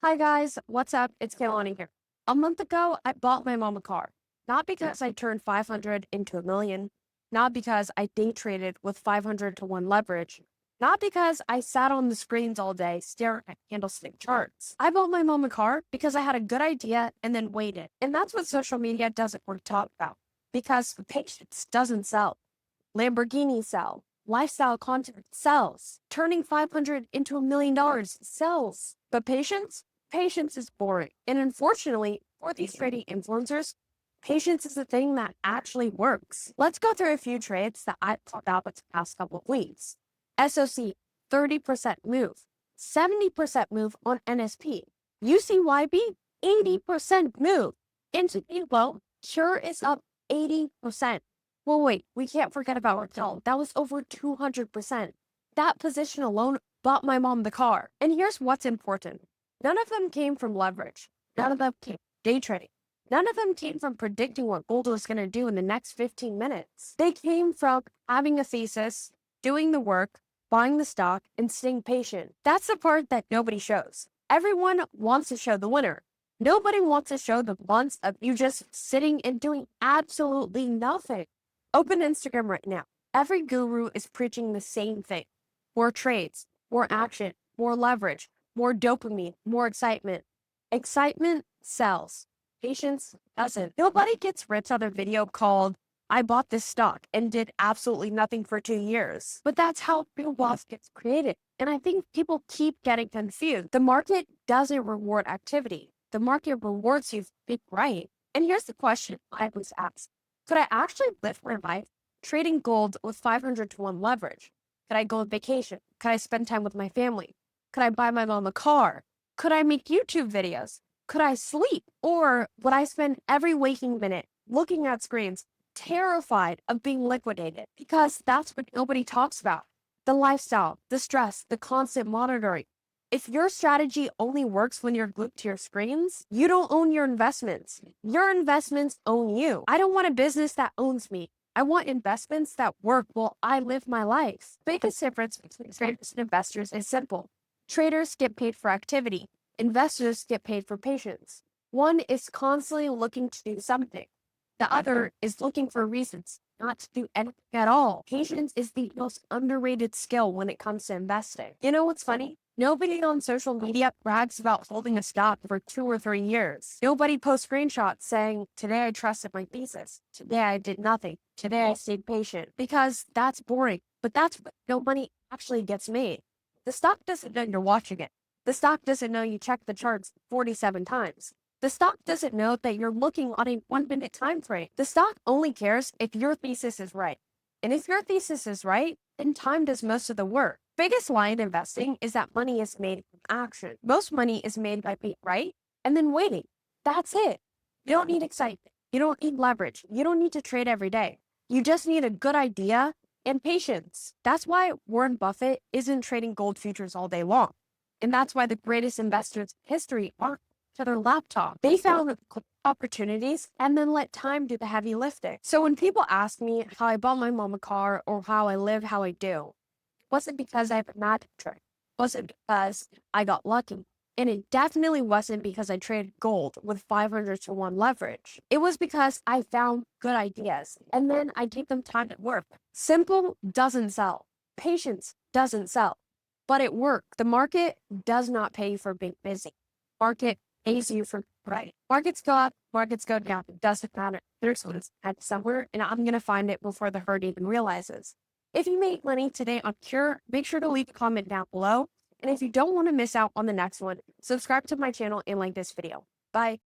Hi guys, what's up? It's Kaylani here. A month ago, I bought my mom a car. Not because I turned 500 into a million, not because I day traded with 500 to 1 leverage, not because I sat on the screens all day staring at candlestick charts. I bought my mom a car because I had a good idea and then waited. And that's what social media doesn't want to talk about. Because patience doesn't sell. Lamborghini sell. Lifestyle content sells. Turning 500 into $1 million sells. But patience? Patience is boring. And unfortunately, for these trading influencers, patience is the thing that actually works. Let's go through a few trades that I pulled out the past couple of weeks. SOC, 30% move. 70% move on NSP. UCYB, 80% move. Into well, QURE is up 80%. Well, wait, we can't forget about REPL. That was over 200%. That position alone bought my mom the car. And here's what's important. None of them came from leverage. None of them came from day trading. None of them came from predicting what gold was going to do in the next 15 minutes. They came from having a thesis, doing the work, buying the stock, and staying patient. That's the part that nobody shows. Everyone wants to show the winner. Nobody wants to show the months of you just sitting and doing absolutely nothing. Open Instagram right now. Every guru is preaching the same thing. More trades, more action, more leverage, more dopamine, more excitement. Excitement sells. Patience doesn't. Nobody gets rich on a video called, I bought this stock and did absolutely nothing for 2 years. But that's how real wealth gets created. And I think people keep getting confused. The market doesn't reward activity. The market rewards you for being right. And here's the question I was asked. Could I actually live my life trading gold with 500 to 1 leverage? Could I go on vacation? Could I spend time with my family? Could I buy my mom a car? Could I make YouTube videos? Could I sleep? Or would I spend every waking minute looking at screens, terrified of being liquidated? Because that's what nobody talks about. The lifestyle, the stress, the constant monitoring. If your strategy only works when you're glued to your screens, you don't own your investments. Your investments own you. I don't want a business that owns me. I want investments that work while I live my life. The biggest difference between traders and investors is simple. Traders get paid for activity. Investors get paid for patience. One is constantly looking to do something. The other is looking for reasons not to do anything at all. Patience is the most underrated skill when it comes to investing. You know what's funny? Nobody on social media brags about holding a stock for 2 or 3 years. Nobody posts screenshots saying, today I trusted my thesis. Today I did nothing. Today I stayed patient. Because that's boring. But that's what no money actually gets made. The stock doesn't know you're watching it. The stock doesn't know you checked the charts 47 times. The stock doesn't know that you're looking on a 1-minute time frame. The stock only cares if your thesis is right. And if your thesis is right, then time does most of the work. Biggest lie in investing is that money is made from action. Most money is made by being right and then waiting. That's it. You don't need excitement. You don't need leverage. You don't need to trade every day. You just need a good idea and patience. That's why Warren Buffett isn't trading gold futures all day long. And that's why the greatest investors in history aren't to their laptop. They found opportunities and then let time do the heavy lifting. So when people ask me how I bought my mom a car or how I live how I do, it wasn't because I have a magic trick. It wasn't because I got lucky. And it definitely wasn't because I traded gold with 500 to 1 leverage. It was because I found good ideas and then I gave them time to work. Simple doesn't sell. Patience doesn't sell. But it worked. The market does not pay you for being busy. Market pays you for right. Markets go up, markets go down. It doesn't matter. There's one at somewhere, and I'm gonna find it before the herd even realizes. If you made money today on QURE, make sure to leave a comment down below. And if you don't want to miss out on the next one, subscribe to my channel and like this video. Bye.